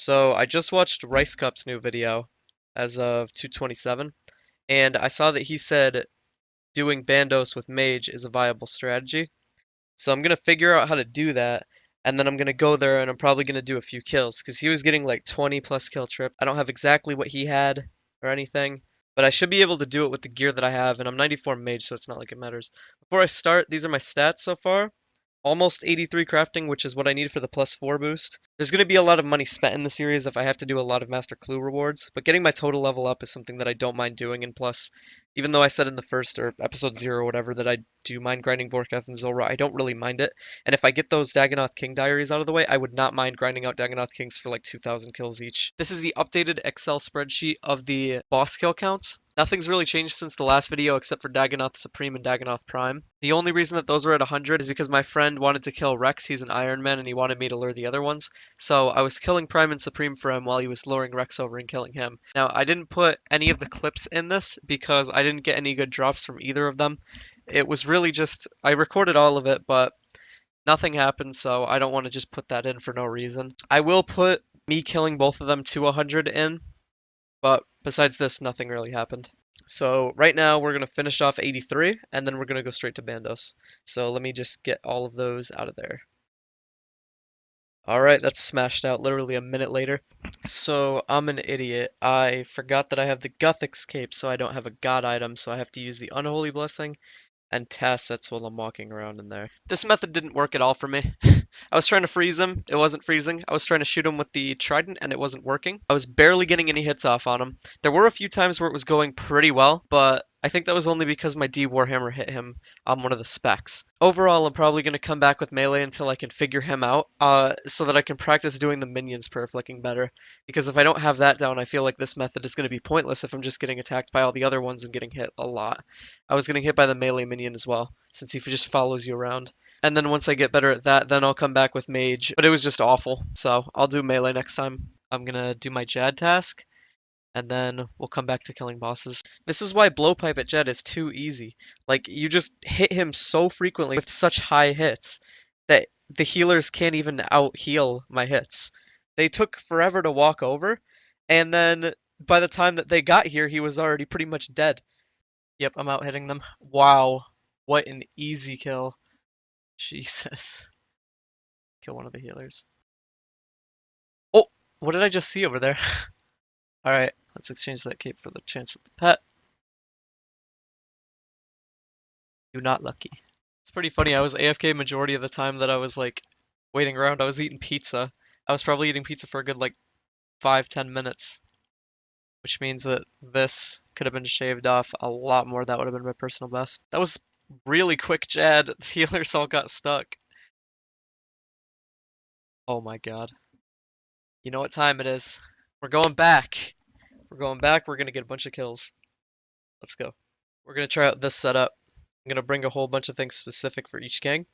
So I just watched Rice Cup's new video as of 227, and I saw that he said doing Bandos with Mage is a viable strategy. So I'm gonna figure out how to do that, and then I'm gonna go there and I'm probably gonna do a few kills, because he was getting like 20 plus kill trip. I don't have exactly what he had or anything, but I should be able to do it with the gear that I have, and I'm 94 Mage, so it's not like it matters. Before I start, these are my stats so far. Almost 83 crafting, which is what I need for the +4 boost. There's going to be a lot of money spent in the series if I have to do a lot of Master Clue rewards, but getting my total level up is something that I don't mind doing, and plus, even though I said in the first or episode 0 or whatever that I do mind grinding Vorkath and Zulrah, I don't really mind it. And if I get those Dagannoth King diaries out of the way, I would not mind grinding out Dagannoth Kings for like 2,000 kills each. This is the updated Excel spreadsheet of the boss kill counts. Nothing's really changed since the last video except for Dagannoth Supreme and Dagannoth Prime. The only reason that those were at 100 is because my friend wanted to kill Rex, he's an Iron Man, and he wanted me to lure the other ones. So I was killing Prime and Supreme for him while he was luring Rex over and killing him. Now, I didn't put any of the clips in this because I didn't get any good drops from either of them. It was really just, I recorded all of it, but nothing happened, so I don't want to just put that in for no reason. I will put me killing both of them to 100 in, but besides this, nothing really happened. So right now we're going to finish off 83, and then we're going to go straight to Bandos. So let me just get all of those out of there. Alright, that's smashed out literally a minute later. So I'm an idiot. I forgot that I have the Guthix cape, so I don't have a god item, so I have to use the Unholy Blessing and Tacets while I'm walking around in there. This method didn't work at all for me. I was trying to freeze him, it wasn't freezing. I was trying to shoot him with the trident and it wasn't working. I was barely getting any hits off on him. There were a few times where it was going pretty well, but I think that was only because my D Warhammer hit him on one of the specs. Overall, I'm probably going to come back with melee until I can figure him out, so that I can practice doing the minions per flicking better. Because if I don't have that down, I feel like this method is going to be pointless if I'm just getting attacked by all the other ones and getting hit a lot. I was getting hit by the melee minion as well, since he just follows you around. And then once I get better at that, then I'll come back with mage. But it was just awful, so I'll do melee next time. I'm gonna do my Jad task, and then we'll come back to killing bosses. This is why blowpipe at Jed is too easy. Like, you just hit him so frequently with such high hits that the healers can't even out-heal my hits. They took forever to walk over, and then by the time that they got here, he was already pretty much dead. Yep, I'm out-hitting them. Wow, what an easy kill. Jesus. Kill one of the healers. Oh, what did I just see over there? Alright, let's exchange that cape for the chance at the pet. You're not lucky. It's pretty funny, I was AFK majority of the time that I was like waiting around. I was eating pizza. I was probably eating pizza for a good like 5-10 minutes. Which means that this could have been shaved off a lot more. That would have been my personal best. That was really quick, Jad. The healers all got stuck. Oh my god. You know what time it is. We're going back. We're going back. We're going to get a bunch of kills. Let's go. We're going to try out this setup. I'm going to bring a whole bunch of things specific for each gang.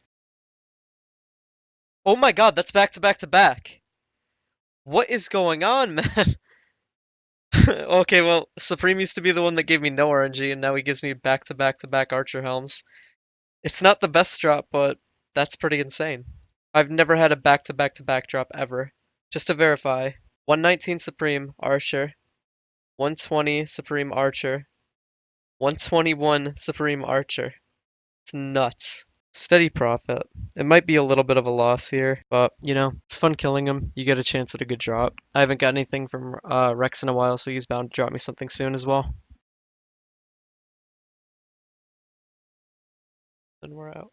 Oh my god, that's back to back to back. What is going on, man? Okay, well, Supreme used to be the one that gave me no RNG, and now he gives me back to back to back Archer Helms. It's not the best drop, but that's pretty insane. I've never had a back to back to back drop ever. Just to verify, 119 Supreme Archer, 120 Supreme Archer, 121 Supreme Archer. It's nuts. Steady profit. It might be a little bit of a loss here, but, you know, it's fun killing him. You get a chance at a good drop. I haven't got anything from Rex in a while, so he's bound to drop me something soon as well. And we're out.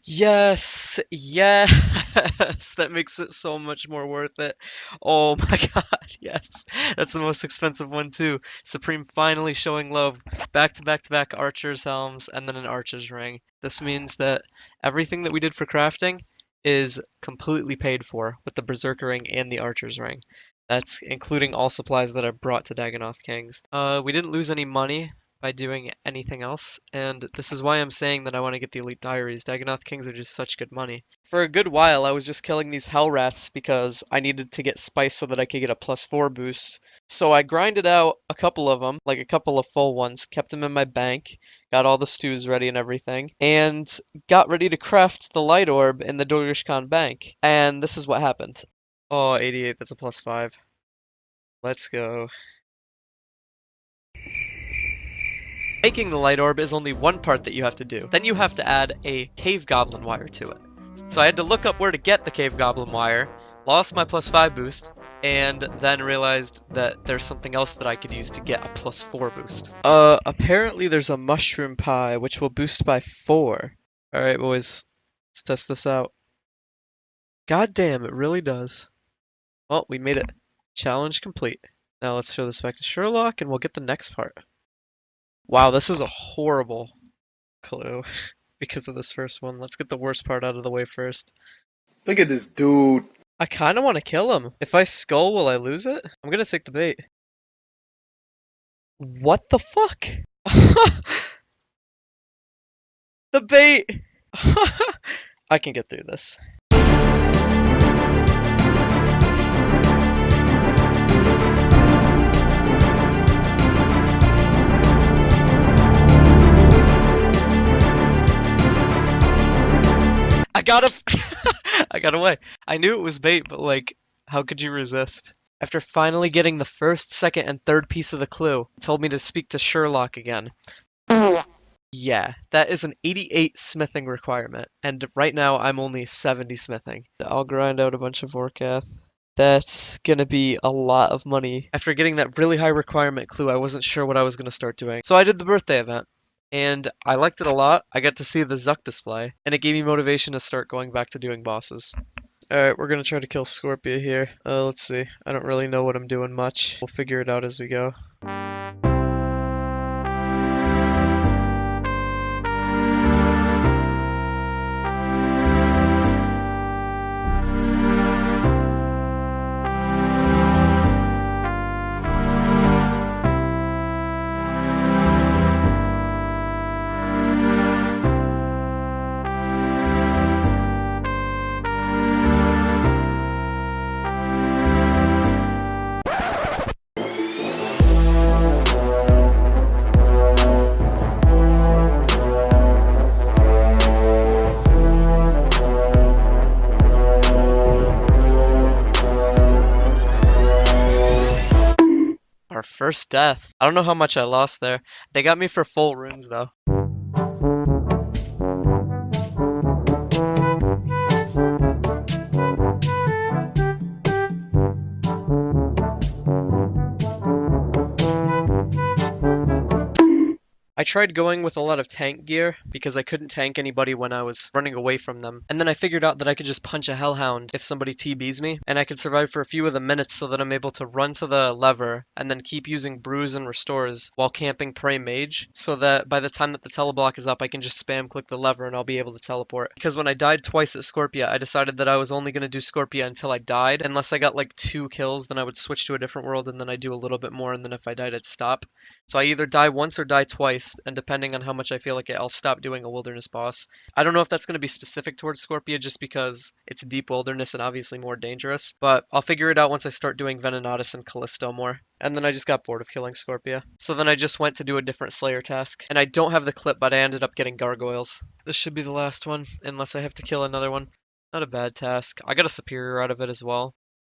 Yes! Yes! That makes it so much more worth it. Oh my god, yes. That's the most expensive one too. Supreme finally showing love. Back to back to back Archer's Helms and then an Archer's Ring. This means that everything that we did for crafting is completely paid for with the Berserker Ring and the Archer's Ring. That's including all supplies that I brought to Dagannoth Kings. We didn't lose any money by doing anything else, and this is why I'm saying that I want to get the Elite Diaries. Dagannoth Kings are just such good money. For a good while, I was just killing these Hell Rats because I needed to get Spice so that I could get a +4 boost. So I grinded out a couple of them, like a couple of full ones, kept them in my bank, got all the stews ready and everything, and got ready to craft the Light Orb in the Dorgishkan bank. And this is what happened. Oh, 88, that's a +5. Let's go. Making the light orb is only one part that you have to do. Then you have to add a cave goblin wire to it. So I had to look up where to get the cave goblin wire, lost my +5 boost, and then realized that there's something else that I could use to get a +4 boost. Apparently there's a mushroom pie, which will boost by 4. Alright, boys. Let's test this out. God damn, it really does. Well, we made it. Challenge complete. Now let's show this back to Sherlock, and we'll get the next part. Wow, this is a horrible clue because of this first one. Let's get the worst part out of the way first. Look at this dude. I kind of want to kill him. If I skull, will I lose it? I'm gonna take the bait. What the fuck? The bait! I can get through this. I got away. I knew it was bait, but like, how could you resist? After finally getting the first, second, and third piece of the clue, it told me to speak to Sherlock again. Yeah, that is an 88 smithing requirement, and right now I'm only 70 smithing. I'll grind out a bunch of Vorkath. That's gonna be a lot of money. After getting that really high requirement clue, I wasn't sure what I was gonna start doing. So I did the birthday event, and I liked it a lot. I got to see the Zuck display, and it gave me motivation to start going back to doing bosses. Alright, we're gonna try to kill Scorpia here. Let's see. I don't really know what I'm doing much. We'll figure it out as we go. Our first death. I don't know how much I lost there. They got me for full runes though. I tried going with a lot of tank gear because I couldn't tank anybody when I was running away from them. And then I figured out that I could just punch a hellhound if somebody TBs me, and I could survive for a few of the minutes so that I'm able to run to the lever and then keep using brews and restores while camping prey mage, so that by the time that the teleblock is up I can just spam click the lever and I'll be able to teleport. Because when I died twice at Scorpia, I decided that I was only going to do Scorpia until I died. Unless I got like 2 kills, then I would switch to a different world and then I'd do a little bit more, and then if I died I'd stop. So I either die once or die twice, and depending on how much I feel like it, I'll stop doing a wilderness boss. I don't know if that's going to be specific towards Scorpia just because it's deep wilderness and obviously more dangerous, but I'll figure it out once I start doing Venenatus and Callisto more. And then I just got bored of killing Scorpia. So then I just went to do a different Slayer task. And I don't have the clip, but I ended up getting Gargoyles. This should be the last one, unless I have to kill another one. Not a bad task. I got a Superior out of it as well.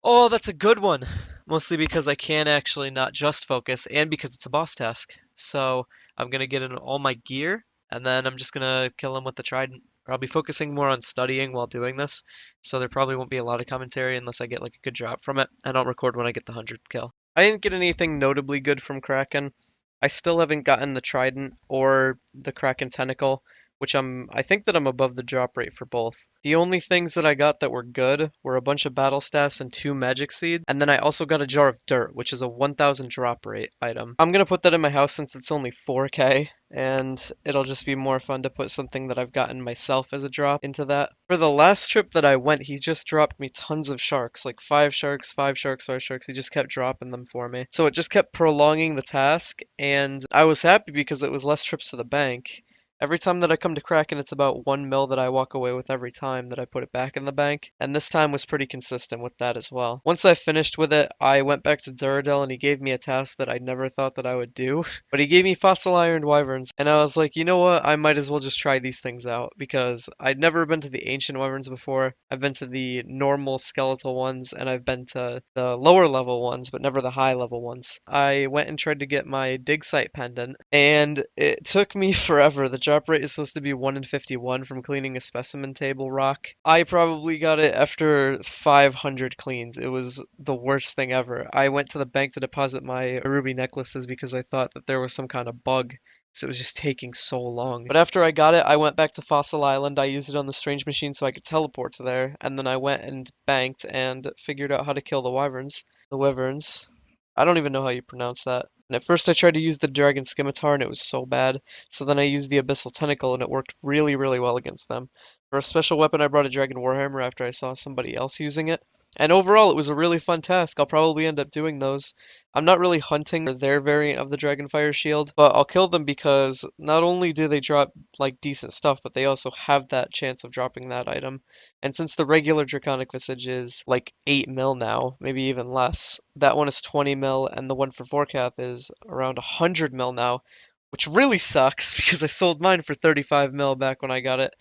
Oh, that's a good one! Mostly because I can actually not just focus, and because it's a boss task. So I'm gonna get in all my gear, and then I'm just gonna kill him with the trident. Or I'll be focusing more on studying while doing this, so there probably won't be a lot of commentary unless I get like a good drop from it. And I'll record when I get the 100th kill. I didn't get anything notably good from Kraken. I still haven't gotten the trident or the Kraken tentacle, which I think that I'm above the drop rate for both. The only things that I got that were good were a bunch of battle staffs and 2 magic seed, and then I also got a jar of dirt, which is a 1000 drop rate item. I'm gonna put that in my house since it's only 4k, and it'll just be more fun to put something that I've gotten myself as a drop into that. For the last trip that I went, he just dropped me tons of sharks, like 5 sharks, 5 sharks, 5 sharks. He just kept dropping them for me. So it just kept prolonging the task, and I was happy because it was less trips to the bank. Every time that I come to Kraken, it's about 1 mil that I walk away with every time that I put it back in the bank, and this time was pretty consistent with that as well. Once I finished with it, I went back to Duradel and he gave me a task that I never thought that I would do, but he gave me fossil ironed wyverns, and I was like, you know what, I might as well just try these things out, because I'd never been to the ancient wyverns before. I've been to the normal skeletal ones, and I've been to the lower level ones, but never the high level ones. I went and tried to get my dig site pendant, and it took me forever. The drop rate is supposed to be 1 in 51 from cleaning a specimen table rock. I probably got it after 500 cleans. It was the worst thing ever. I went to the bank to deposit my ruby necklaces because I thought that there was some kind of bug. So it was just taking so long. But after I got it, I went back to Fossil Island. I used it on the strange machine so I could teleport to there. And then I went and banked and figured out how to kill the wyverns. The wyverns. I don't even know how you pronounce that. And at first I tried to use the Dragon Scimitar and it was so bad. So then I used the Abyssal Tentacle and it worked really, really well against them. For a special weapon, I brought a Dragon Warhammer after I saw somebody else using it. And overall, it was a really fun task. I'll probably end up doing those. I'm not really hunting for their variant of the Dragonfire Shield, but I'll kill them because not only do they drop like decent stuff, but they also have that chance of dropping that item. And since the regular Draconic Visage is like 8 mil now, maybe even less, that one is 20 mil, and the one for Vorkath is around 100 mil now, which really sucks because I sold mine for 35 mil back when I got it.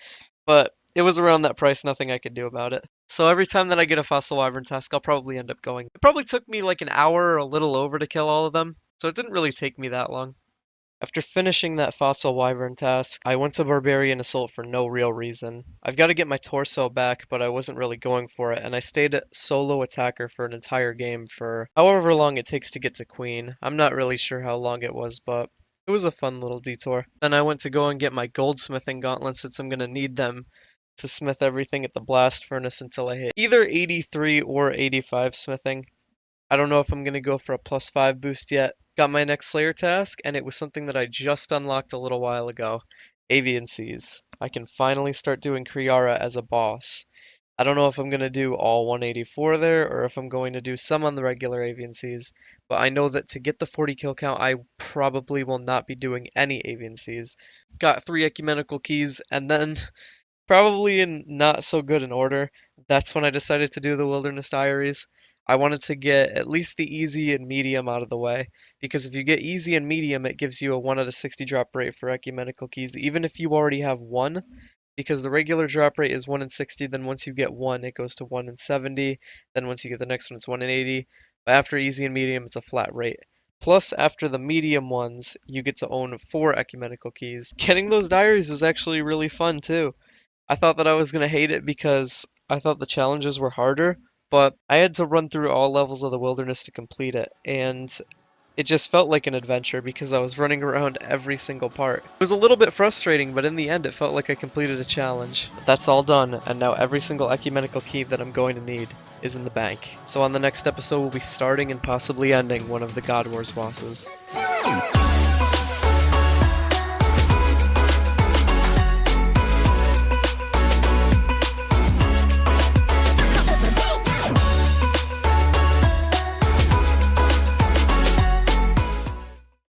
But it was around that price, nothing I could do about it. So every time that I get a Fossil Wyvern task, I'll probably end up going. It probably took me like an hour or a little over to kill all of them, so it didn't really take me that long. After finishing that Fossil Wyvern task, I went to Barbarian Assault for no real reason. I've got to get my torso back, but I wasn't really going for it, and I stayed at solo attacker for an entire game for however long it takes to get to Queen. I'm not really sure how long it was, but it was a fun little detour. Then I went to go and get my goldsmithing gauntlets since I'm going to need them to smith everything at the blast furnace until I hit either 83 or 85 smithing. I don't know if I'm going to go for a +5 boost yet. Got my next Slayer task, and it was something that I just unlocked a little while ago. Avian Seas. I can finally start doing Kriara as a boss. I don't know if I'm going to do all 184 there, or if I'm going to do some on the regular Avian Seas, but I know that to get the 40 kill count, I probably will not be doing any Avian Seas. Got 3 ecumenical keys, and then probably in not so good an order, that's when I decided to do the Wilderness Diaries. I wanted to get at least the easy and medium out of the way, because if you get easy and medium, it gives you a 1 out of 60 drop rate for ecumenical keys, even if you already have 1, because the regular drop rate is 1 in 60, then once you get 1, it goes to 1 in 70, then once you get the next one, it's 1 in 80, but after easy and medium, it's a flat rate. Plus, after the medium ones, you get to own 4 ecumenical keys. Getting those diaries was actually really fun, too. I thought that I was going to hate it because I thought the challenges were harder, but I had to run through all levels of the wilderness to complete it, and it just felt like an adventure because I was running around every single part. It was a little bit frustrating, but in the end it felt like I completed a challenge. That's all done, and now every single ecumenical key that I'm going to need is in the bank. So on the next episode we'll be starting and possibly ending one of the God Wars bosses.